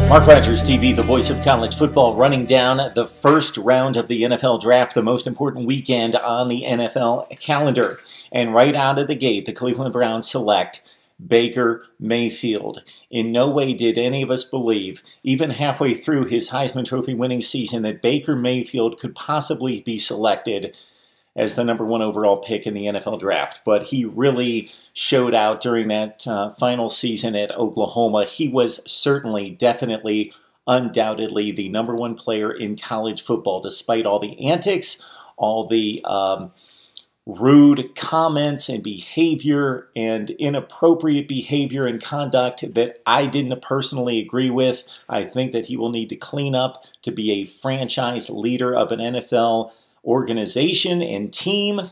MarkRogersTV, the voice of college football, running down the first round of the NFL draft, the most important weekend on the NFL calendar. And right out of the gate, the Cleveland Browns select Baker Mayfield. In no way did any of us believe, even halfway through his Heisman Trophy winning season, that Baker Mayfield could possibly be selected as the #1 overall pick in the NFL draft. But he really showed out during that final season at Oklahoma. He was certainly, definitely, undoubtedly the #1 player in college football, despite all the antics, all the rude comments and behavior and inappropriate behavior and conduct that I didn't personally agree with. I think that he will need to clean up to be a franchise leader of an NFL organization and team.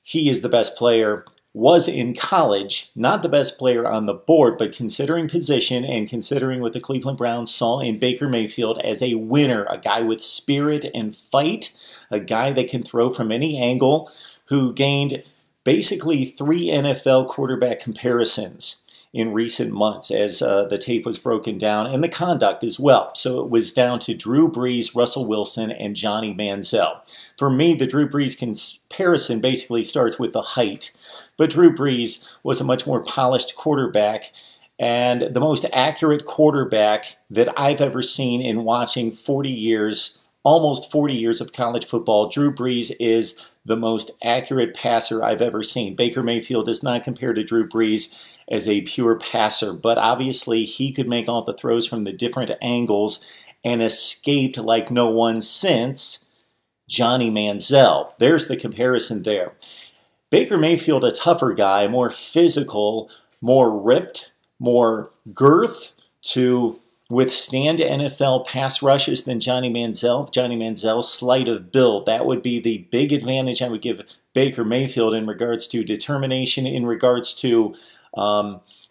He is the best player, was in college, not the best player on the board, but considering position and considering what the Cleveland Browns saw in Baker Mayfield as a winner, a guy with spirit and fight, a guy that can throw from any angle, who gained basically 3 NFL quarterback comparisons in recent months as the tape was broken down, and the conduct as well. So it was down to Drew Brees, Russell Wilson, and Johnny Manziel. For me, the Drew Brees comparison basically starts with the height. But Drew Brees was a much more polished quarterback and the most accurate quarterback that I've ever seen in watching 40 years, almost 40 years of college football. Drew Brees is the most accurate passer I've ever seen. Baker Mayfield does not compare to Drew Brees as a pure passer, but obviously he could make all the throws from the different angles and escaped like no one since Johnny Manziel. There's the comparison there. Baker Mayfield, a tougher guy, more physical, more ripped, more girth to withstand NFL pass rushes than Johnny Manziel. Johnny Manziel's slight of build. That would be the big advantage I would give Baker Mayfield in regards to determination, in regards to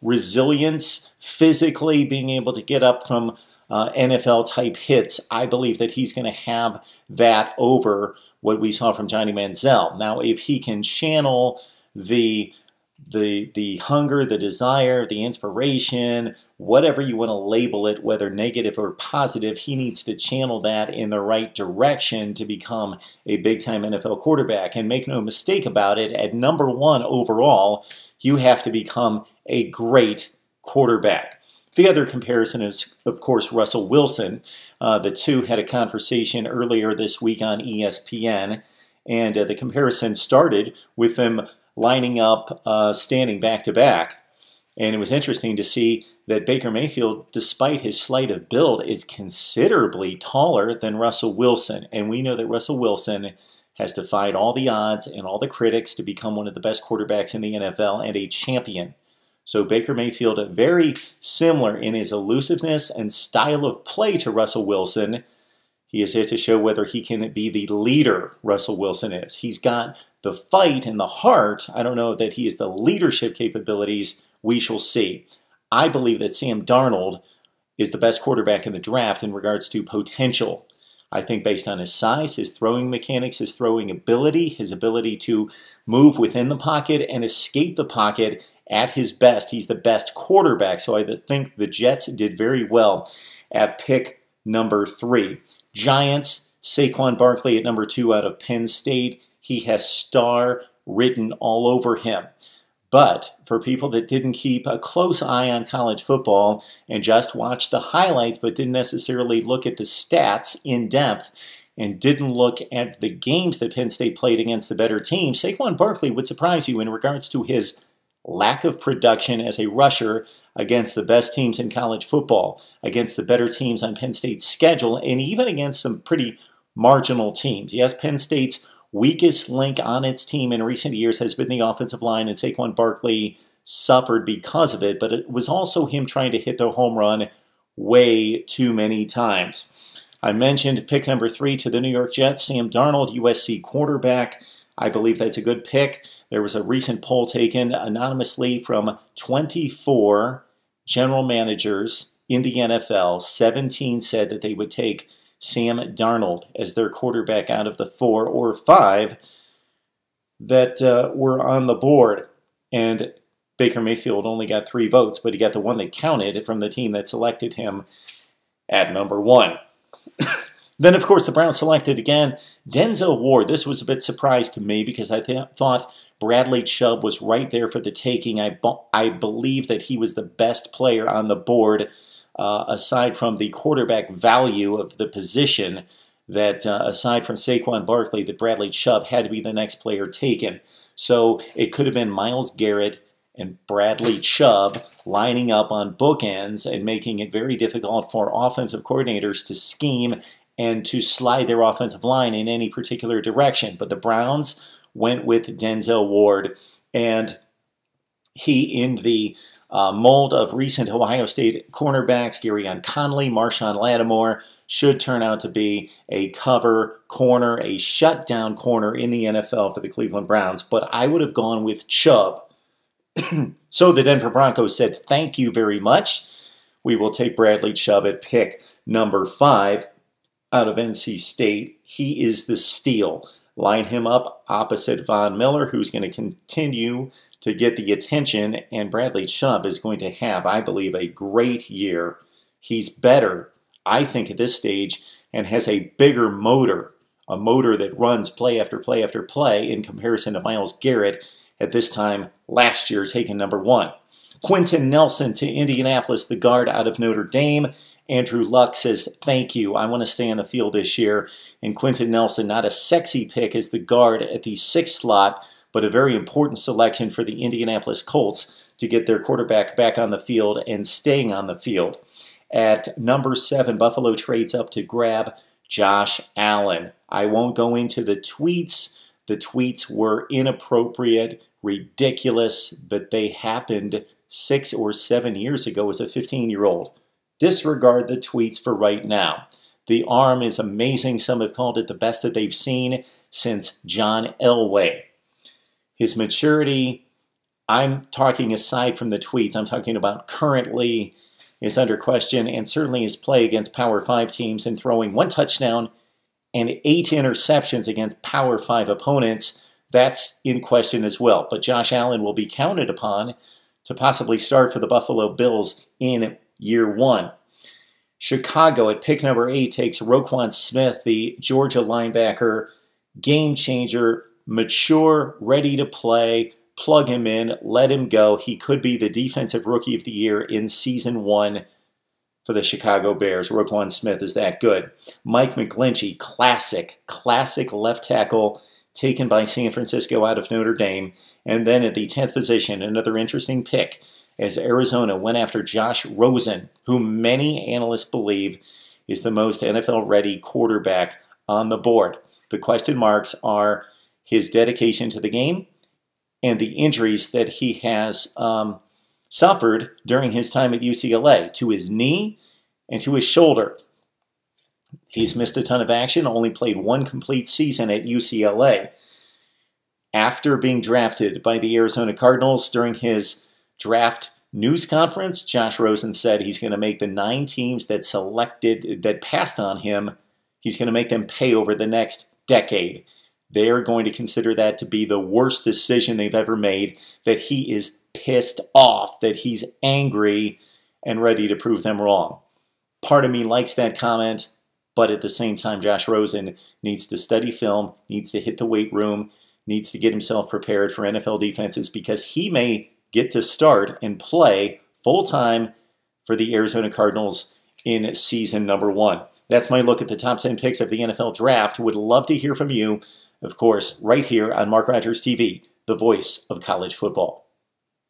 resilience, physically being able to get up from NFL-type hits. I believe that he's going to have that over what we saw from Johnny Manziel. Now, if he can channel the hunger, the desire, the inspiration, whatever you want to label it, whether negative or positive, he needs to channel that in the right direction to become a big-time NFL quarterback. And make no mistake about it, at #1 overall, you have to become a great quarterback. The other comparison is, of course, Russell Wilson. The two had a conversation earlier this week on ESPN, and the comparison started with them lining up, standing back-to-back. And it was interesting to see that Baker Mayfield, despite his slight of build, is considerably taller than Russell Wilson. And we know that Russell Wilson has defied all the odds and all the critics to become one of the best quarterbacks in the NFL and a champion. So Baker Mayfield, very similar in his elusiveness and style of play to Russell Wilson. He is yet to show whether he can be the leader Russell Wilson is. He's got the fight and the heart. I don't know that he has the leadership capabilities. We shall see. I believe that Sam Darnold is the best quarterback in the draft in regards to potential. I think based on his size, his throwing mechanics, his throwing ability, his ability to move within the pocket and escape the pocket at his best, he's the best quarterback. So I think the Jets did very well at pick #3. Giants, Saquon Barkley at #2 out of Penn State. He has star written all over him. But for people that didn't keep a close eye on college football and just watched the highlights but didn't necessarily look at the stats in depth and didn't look at the games that Penn State played against the better team, Saquon Barkley would surprise you in regards to his lack of production as a rusher against the best teams in college football, against the better teams on Penn State's schedule, and even against some pretty marginal teams. Yes, Penn State's weakest link on its team in recent years has been the offensive line, and Saquon Barkley suffered because of it, but it was also him trying to hit the home run way too many times. I mentioned pick #3 to the New York Jets, Sam Darnold, USC quarterback. I believe that's a good pick. There was a recent poll taken anonymously from 24 general managers in the NFL. 17 said that they would take Sam Darnold as their quarterback out of the 4 or 5 that were on the board. And Baker Mayfield only got 3 votes, but he got the one that counted from the team that selected him. at number 1. Then, of course, the Browns selected again Denzel Ward. This was a bit surprised to me because I thought Bradley Chubb was right there for the taking. I believe that he was the best player on the board, aside from the quarterback value of the position, that aside from Saquon Barkley, that Bradley Chubb had to be the next player taken. So it could have been Myles Garrett and Bradley Chubb lining up on bookends and making it very difficult for offensive coordinators to scheme and to slide their offensive line in any particular direction. But the Browns went with Denzel Ward, and he, in the mold of recent Ohio State cornerbacks, Garyon Conley, Marshawn Lattimore, should turn out to be a cover corner, a shutdown corner in the NFL for the Cleveland Browns. But I would have gone with Chubb. So the Denver Broncos said, thank you very much. We will take Bradley Chubb at pick number 5 out of NC State. He is the steal. Line him up opposite Von Miller, who's going to continue to get the attention, and Bradley Chubb is going to have, I believe, a great year. He's better, I think, at this stage, and has a bigger motor, a motor that runs play after play after play in comparison to Myles Garrett at this time last year, taken number 1. Quentin Nelson to Indianapolis, the guard out of Notre Dame. Andrew Luck says, thank you, I want to stay on the field this year. And Quentin Nelson, not a sexy pick as the guard at the 6th slot, but a very important selection for the Indianapolis Colts to get their quarterback back on the field and staying on the field. At number 7, Buffalo trades up to grab Josh Allen. I won't go into the tweets. The tweets were inappropriate, ridiculous, but they happened 6 or 7 years ago as a 15-year-old. Disregard the tweets for right now. The arm is amazing. Some have called it the best that they've seen since John Elway. His maturity, I'm talking aside from the tweets, I'm talking about currently, is under question, and certainly his play against Power 5 teams and throwing 1 touchdown and 8 interceptions against Power 5 opponents, that's in question as well. But Josh Allen will be counted upon to possibly start for the Buffalo Bills in year 1. Chicago at pick number 8 takes Roquan Smith, the Georgia linebacker, game changer, mature, ready to play. Plug him in, let him go. He could be the defensive rookie of the year in season 1 for the Chicago Bears. Roquan Smith is that good. Mike McGlinchey, classic left tackle, taken by San Francisco out of Notre Dame. And then at the 10th position, another interesting pick, as Arizona went after Josh Rosen, who many analysts believe is the most NFL-ready quarterback on the board. The question marks are his dedication to the game and the injuries that he has suffered during his time at UCLA, to his knee and to his shoulder. He's missed a ton of action, only played 1 complete season at UCLA. After being drafted by the Arizona Cardinals during his draft news conference, Josh Rosen said he's going to make the 9 teams that passed on him, he's going to make them pay over the next decade. They're going to consider that to be the worst decision they've ever made, that he is pissed off, that he's angry and ready to prove them wrong. Part of me likes that comment, but at the same time, Josh Rosen needs to study film, needs to hit the weight room, needs to get himself prepared for NFL defenses, because he may get to start and play full-time for the Arizona Cardinals in season number 1. That's my look at the top 10 picks of the NFL Draft. Would love to hear from you, of course, right here on Mark Rogers TV, the voice of college football.